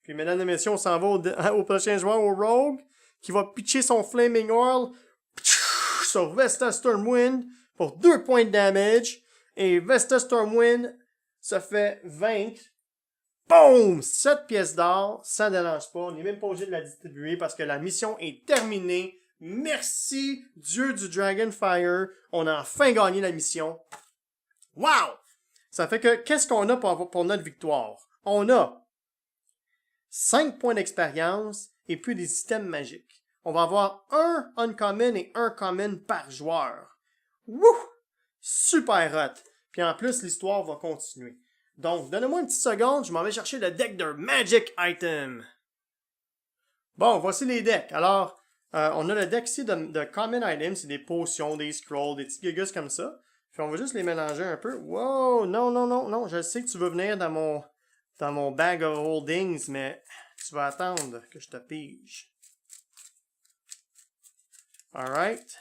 Puis, mesdames et messieurs, on s'en va au prochain joueur, au Rogue, qui va pitcher son Flaming Oil sur Vesta Stormwind pour 2 points de damage. Et Vesta Stormwind se fait vaincre. Boom! 7 pièces d'or, ça ne dérange pas. On n'est même pas obligé de la distribuer parce que la mission est terminée. Merci, Dieu du Dragonfire. On a enfin gagné la mission. Wow! Ça fait que, qu'est-ce qu'on a pour notre victoire? On a 5 points d'expérience et puis des systèmes magiques. On va avoir un uncommon et un common par joueur. Wouh! Super hot! Puis en plus, l'histoire va continuer. Donc, donnez-moi une petite seconde, je m'en vais chercher le deck de Magic Item. Bon, voici les decks. Alors, On a le deck ici de Common Items, c'est des potions, des scrolls, des petits gugus comme ça. Puis on va juste les mélanger un peu. Wow, non, non, non, non, je sais que tu veux venir dans mon bag of holdings, mais tu vas attendre que je te pige. Alright.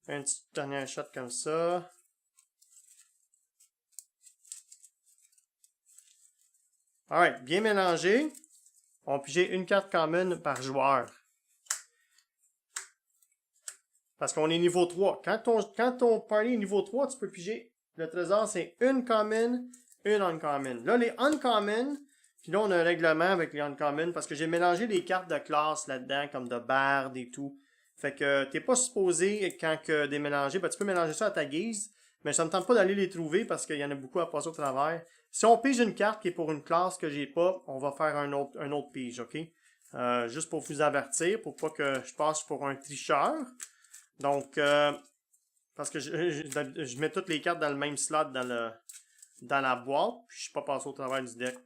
Un petit dernier shot comme ça. Alright, bien mélangé. On pigeait une carte commune par joueur. Parce qu'on est niveau 3. Quand ton party est niveau 3, tu peux piger. Le trésor, c'est une common, une uncommon. Là, les uncommon, puis là, on a un règlement avec les uncommon parce que j'ai mélangé les cartes de classe là-dedans, comme de bard et tout. Fait que t'es pas supposé, quand que des mélangés, ben, tu peux mélanger ça à ta guise, mais ça me tente pas d'aller les trouver parce qu'il y en a beaucoup à passer au travers. Si on pige une carte qui est pour une classe que j'ai pas, on va faire un autre pige, ok? Juste pour vous avertir, pour pas que je passe pour un tricheur. Donc, parce que je mets toutes les cartes dans le même slot dans la boîte, puis je suis pas passé au travers du deck.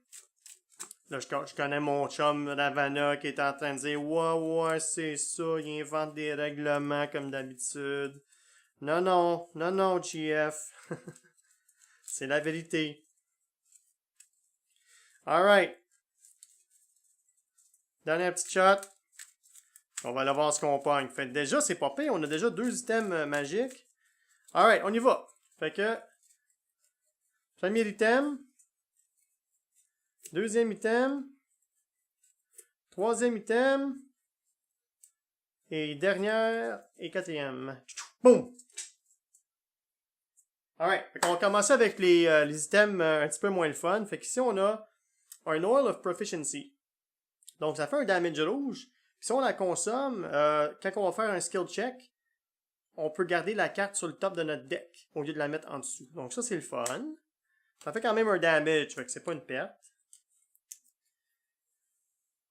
Là, je connais mon chum Ravana qui est en train de dire « Ouais, c'est ça, il invente des règlements comme d'habitude. » Non, non, non, non, GF. C'est la vérité. Alright. Dernier petit shot. On va aller voir ce qu'on pogne. Fait déjà, c'est pas pire. On a déjà 2 items magiques. Alright, on y va. Fait que, premier item. Deuxième item. Troisième item. Et dernière et quatrième. Boum! Alright, on va commencer avec les items un petit peu moins le fun. Fait qu'ici, on a un Oil of Proficiency. Donc, ça fait un damage rouge. Puis si on la consomme, quand on va faire un skill check, on peut garder la carte sur le top de notre deck au lieu de la mettre en dessous. Donc ça, c'est le fun. Ça fait quand même un damage, fait que c'est pas une perte.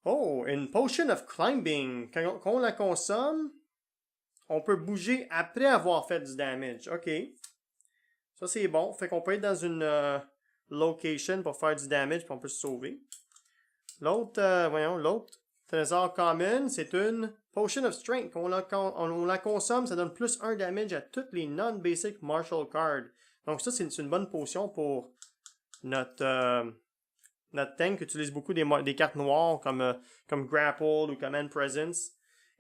Oh, une Potion of Climbing. Quand on la consomme, on peut bouger après avoir fait du damage. OK. Ça, c'est bon. Fait qu'on peut être dans une location pour faire du damage, puis on peut se sauver. L'autre, voyons, l'autre trésor common, c'est une Potion of Strength. On la consomme, ça donne plus 1 damage à toutes les non-basic martial cards. Donc ça, c'est une bonne potion pour notre tank qui utilise beaucoup des cartes noires comme Grapple ou Command Presence.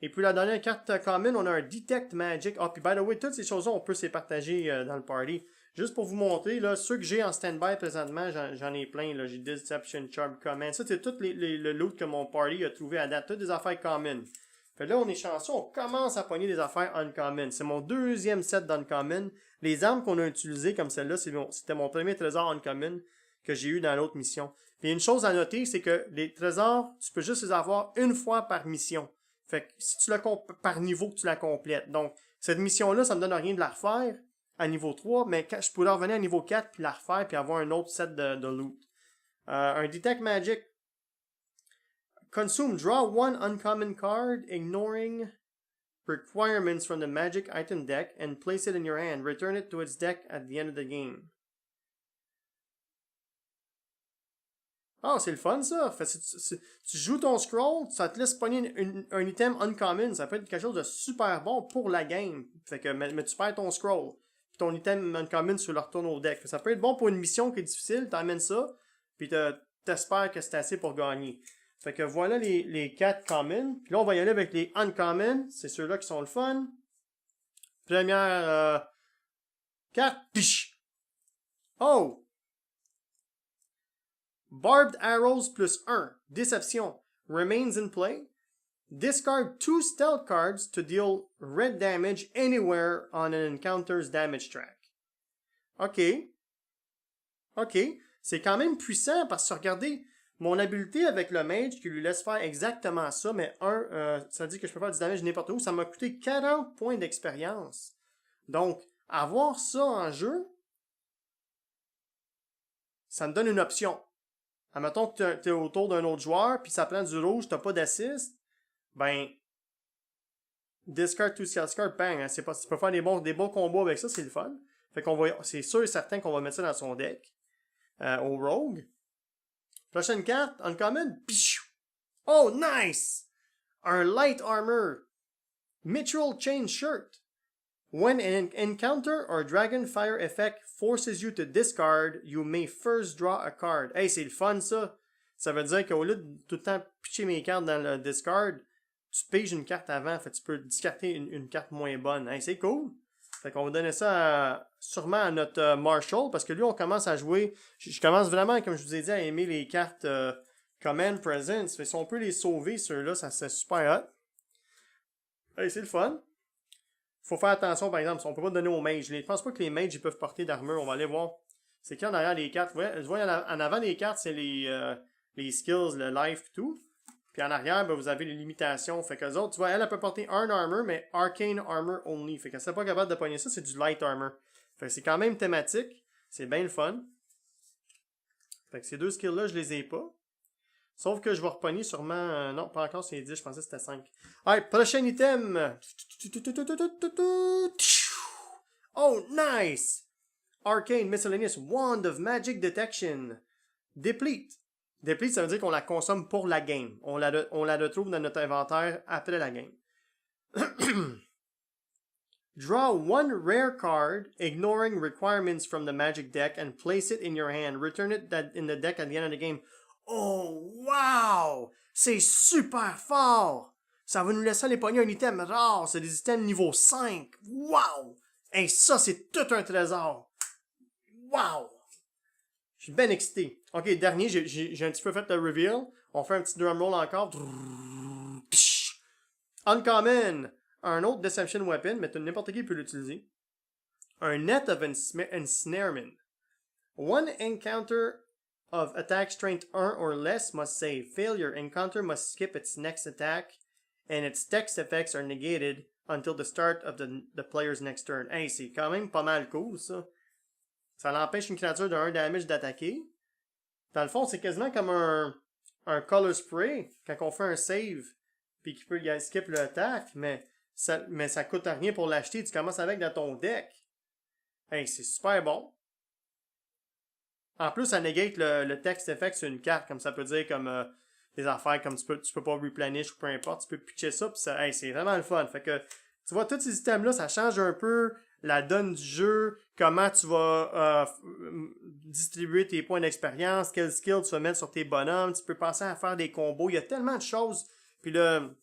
Et puis la dernière carte common, on a un Detect Magic. Ah, puis by the way, toutes ces choses-là, on peut se les partager dans le party. Juste pour vous montrer, là, ceux que j'ai en stand-by présentement, j'en ai plein. J'ai Deception, Charm, Command. Ça, c'est tout le loot que mon party a trouvé à date. Toutes des affaires common. Fait là, on est chanceux, on commence à pogner des affaires uncommon. C'est mon deuxième set d'uncommon. Les armes qu'on a utilisées comme celle-là, c'était mon premier trésor uncommon que j'ai eu dans l'autre mission. Puis une chose à noter, c'est que les trésors, tu peux juste les avoir une fois par mission. Fait que si tu par niveau que tu la complètes. Donc, cette mission-là, ça me donne rien de la refaire à niveau 3, mais quand je pourrais revenir à niveau 4 puis la refaire puis avoir un autre set de loot. Un Detect Magic. Consume, draw one uncommon card, ignoring requirements from the magic item deck, and place it in your hand. Return it to its deck at the end of the game. Ah, c'est le fun ça! Fait, tu joues ton scroll, ça te laisse pogner un item uncommon. Ça peut être quelque chose de super bon pour la game. Fait que, mais tu perds ton scroll. Puis ton item uncommon, tu le retournes au deck. Fait, ça peut être bon pour une mission qui est difficile, t'emmènes ça, puis t'espères que c'est assez pour gagner. Fait que voilà les 4 common. Puis là, on va y aller avec les uncommon. C'est ceux-là qui sont le fun. Première carte. Piche! Oh! Barbed Arrows plus 1. Déception. Remains in play. Discard 2 stealth cards to deal red damage anywhere on an encounter's damage track. OK. OK. C'est quand même puissant parce que regardez, mon habileté avec le mage qui lui laisse faire exactement ça, mais ça dit que je peux faire du damage n'importe où, ça m'a coûté 40 points d'expérience. Donc, avoir ça en jeu, ça me donne une option. Admettons que t'es autour d'un autre joueur, puis ça prend du rouge, t'as pas d'assist, ben, discard two stealth cards, bang, hein, tu peux faire des bons combos avec ça, c'est le fun. Fait c'est sûr et certain qu'on va mettre ça dans son deck, au rogue. Prochaine carte, uncommon, pichou. Oh, nice! un light armor. Mithril chain shirt. When an encounter or Dragonfire effect forces you to discard, you may first draw a card. Hey, c'est le fun ça. Ça veut dire qu'au lieu de tout le temps pitcher mes cartes dans le discard, tu piges une carte avant, fait que tu peux discarter une carte moins bonne. Hey, c'est cool. Fait qu'on va donner ça sûrement à notre Marshall, parce que lui, on commence à jouer. Je commence vraiment, comme je vous ai dit, à aimer les cartes Command Presence. Fait si on peut les sauver, ceux-là, ça c'est super hot. Hey, c'est le fun. Faut faire attention, par exemple, si on peut pas donner aux mages. Je pense pas que les mages ils peuvent porter d'armure. On va aller voir. C'est qui en arrière les cartes. Vous voyez en avant des cartes, c'est les skills, le life et tout. Puis en arrière, ben, vous avez les limitations. Fait que les autres, tu vois, elle peut porter un armor, mais arcane armor only. Fait qu'elle serait pas capable de pogner ça, c'est du light armor. Fait que c'est quand même thématique. C'est bien le fun. Fait que ces deux skills-là, je les ai pas. Sauf que je vais repogner sûrement... non, pas encore, c'est 10, je pensais que c'était 5. Alright, prochain item. Oh, nice! Arcane Miscellaneous Wand of Magic Detection. Deplete. Deplete, ça veut dire qu'on la consomme pour la game. On la retrouve dans notre inventaire après la game. Draw one rare card, ignoring requirements from the magic deck, and place it in your hand. Return it in the deck at the end of the game. Oh, wow! C'est super fort! Ça va nous laisser aller pogner un item rare. C'est des items niveau 5. Wow! Et ça, c'est tout un trésor. Wow! Je suis bien excité. Ok, dernier, j'ai un petit peu fait le reveal. On fait un petit drum roll encore. Uncommon! Un autre Deception Weapon, mais n'importe qui peut l'utiliser. Un Net of Ensnarement. One encounter of attack strength 1 or less must save. Failure, encounter must skip its next attack, and its text effects are negated until the start of the player's next turn. Hey, c'est quand même pas mal cool, ça. Ça l'empêche une créature de 1 damage d'attaquer. Dans le fond, c'est quasiment comme un Color Spray, quand on fait un save, puis qu'il peut skip l'attaque, mais ça coûte rien pour l'acheter. Tu commences avec dans ton deck. Hey, c'est super bon. En plus, ça négate le text effect sur une carte, comme ça peut dire comme des affaires comme tu peux pas replenish ou peu importe, tu peux pitcher ça, puis ça, hey, c'est vraiment le fun. Fait que, tu vois, tous ces items-là, ça change un peu la donne du jeu, comment tu vas distribuer tes points d'expérience, quel skill tu vas mettre sur tes bonhommes, tu peux penser à faire des combos, il y a tellement de choses. Puis le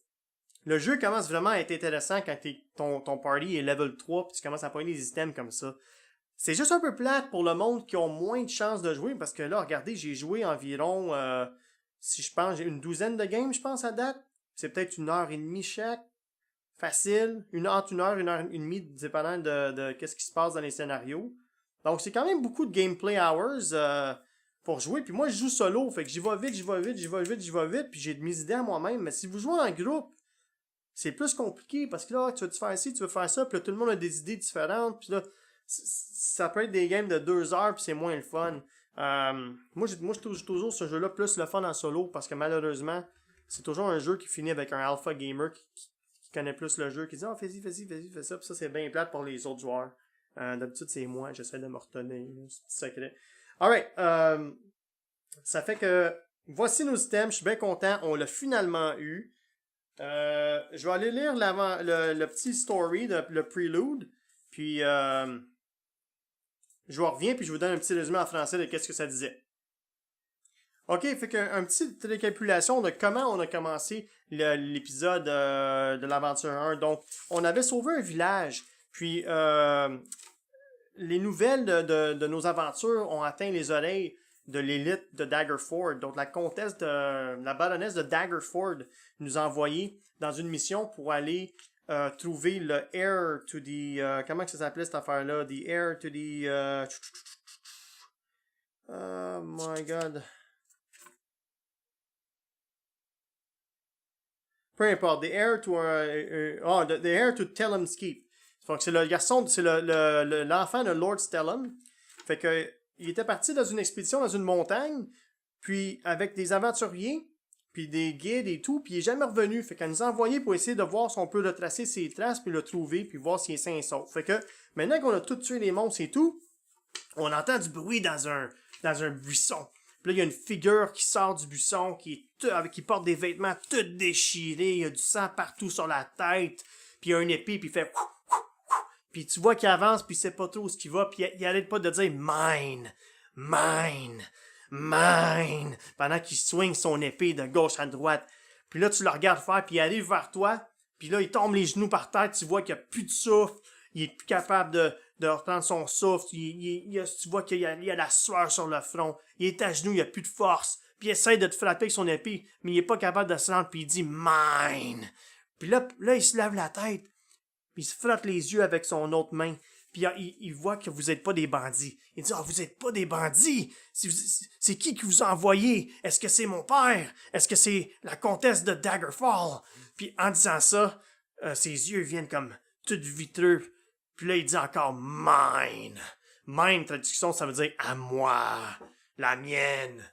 jeu commence vraiment à être intéressant quand ton party est level 3, puis tu commences à prendre des items comme ça. C'est juste un peu plate pour le monde qui ont moins de chances de jouer, parce que là, regardez, j'ai joué environ, si je pense, j'ai une douzaine de games, je pense, à date. C'est peut-être 1h30 chaque. Facile. Entre 1h et 1h30, dépendant de qu'est-ce qui se passe dans les scénarios. Donc, c'est quand même beaucoup de gameplay hours pour jouer. Puis moi, je joue solo, fait que j'y vais vite, puis j'ai de mes idées à moi-même. Mais si vous jouez en groupe, c'est plus compliqué, parce que là, tu veux faire ci, tu veux faire ça, puis là, tout le monde a des idées différentes, puis là, ça peut être des games de 2 heures, puis c'est moins le fun. Moi, je trouve toujours ce jeu-là plus le fun en solo, parce que malheureusement, c'est toujours un jeu qui finit avec un alpha gamer qui connaît plus le jeu, qui dit « Ah, fais-y, fais ça », puis ça, c'est bien plate pour les autres joueurs. D'habitude, c'est moi, j'essaie de me retenir, c'est un petit secret. Alright, ça fait que, voici nos items, je suis bien content, on l'a finalement eu. Je vais aller lire le petit story, le prelude, puis je vous reviens, puis je vous donne un petit résumé en français de qu'est-ce que ça disait. Ok, fait qu'un petit récapitulation de comment on a commencé l'épisode de l'aventure 1. Donc, on avait sauvé un village, puis les nouvelles de nos aventures ont atteint les oreilles de l'élite de Daggerford. Donc, la baronesse de Daggerford nous a envoyé dans une mission pour aller trouver le heir to the... comment ça s'appelait cette affaire-là? The heir to the... oh my god... Peu importe, the heir to Tellum's Keep. Donc, c'est le garçon, c'est l'enfant de Lord Stellum. Fait que, il était parti dans une expédition dans une montagne, puis avec des aventuriers, puis des guides et tout, puis il est jamais revenu. Fait qu'elle nous a envoyé pour essayer de voir si on peut retracer ses traces, puis le trouver, puis voir s'il est sain et sauf. Fait que, maintenant qu'on a tout tué les monstres et tout, on entend du bruit dans un buisson. Puis là, il y a une figure qui sort du buisson, qui porte des vêtements tout déchirés, il y a du sang partout sur la tête, puis il y a une épée, puis il fait... Puis tu vois qu'il avance, puis il sait pas trop où ce qu'il va, puis il arrête pas de dire « Mine! Mine! Mine! » pendant qu'il swing son épée de gauche à droite. Puis là, tu le regardes faire, puis il arrive vers toi, puis là, il tombe les genoux par terre, tu vois qu'il n'y a plus de souffle, il est plus capable de reprendre son souffle, tu vois qu'il y a la sueur sur le front, il est à genoux, il n'y a plus de force, puis il essaie de te frapper avec son épée, mais il est pas capable de se rendre, puis il dit « Mine! » Puis là, il se lève la tête, puis il se frotte les yeux avec son autre main, puis il voit que vous êtes pas des bandits. Il dit « Ah, vous êtes pas des bandits! C'est qui vous a envoyé? Est-ce que c'est mon père? Est-ce que c'est la comtesse de Daggerfall? » Puis en disant ça, ses yeux viennent comme tout vitreux. Puis là, il dit encore « Mine! » Mine, traduction, ça veut dire « à moi! La mienne! »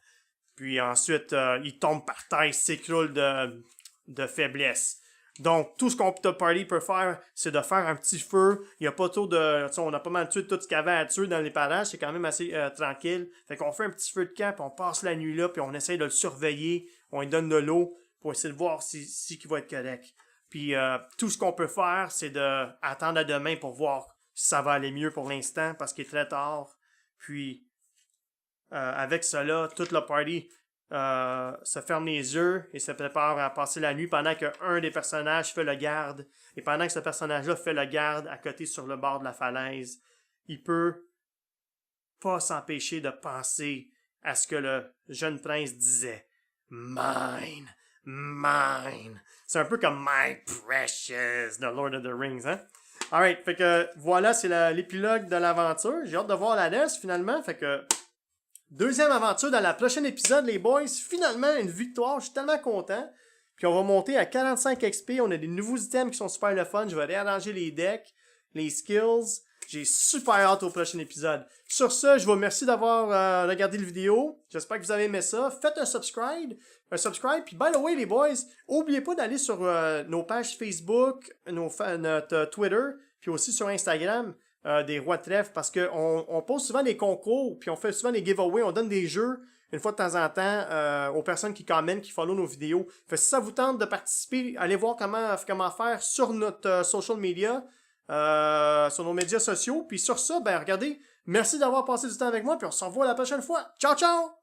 Puis ensuite, il tombe par terre, il s'écroule de faiblesse. Donc, tout ce qu'on party peut faire, c'est de faire un petit feu. Il n'y a pas trop de... On a pas mal tué tout ce qu'il y avait à tuer dans les parages. C'est quand même assez tranquille. Fait qu'on fait un petit feu de camp, puis on passe la nuit là, puis on essaye de le surveiller. On lui donne de l'eau pour essayer de voir si qu'il va être correct. Puis, tout ce qu'on peut faire, c'est d'attendre à demain pour voir si ça va aller mieux pour l'instant, parce qu'il est très tard. Puis, avec cela, toute la party... se ferme les yeux et se prépare à passer la nuit pendant qu'un des personnages fait le garde. Et pendant que ce personnage-là fait le garde à côté sur le bord de la falaise, il peut pas s'empêcher de penser à ce que le jeune prince disait. Mine, mine. C'est un peu comme My Precious de Lord of the Rings, hein? Alright, fait que voilà, c'est l'épilogue de l'aventure. J'ai hâte de voir la laisse finalement, fait que... Deuxième aventure dans le prochain épisode, les boys. Finalement, une victoire. Je suis tellement content. Puis on va monter à 45 XP. On a des nouveaux items qui sont super le fun. Je vais réarranger les decks, les skills. J'ai super hâte au prochain épisode. Sur ce, je vous remercie d'avoir regardé la vidéo. J'espère que vous avez aimé ça. Faites un subscribe. Puis by the way, les boys, n'oubliez pas d'aller sur nos pages Facebook, notre Twitter, puis aussi sur Instagram. Des rois de trèfle parce qu'on pose souvent des concours puis on fait souvent des giveaways, on donne des jeux une fois de temps en temps aux personnes qui commentent, qui follow nos vidéos. Fait que si ça vous tente de participer, allez voir comment faire sur notre social media, sur nos médias sociaux. Puis sur ça, ben regardez, merci d'avoir passé du temps avec moi puis on se revoit la prochaine fois. Ciao, ciao!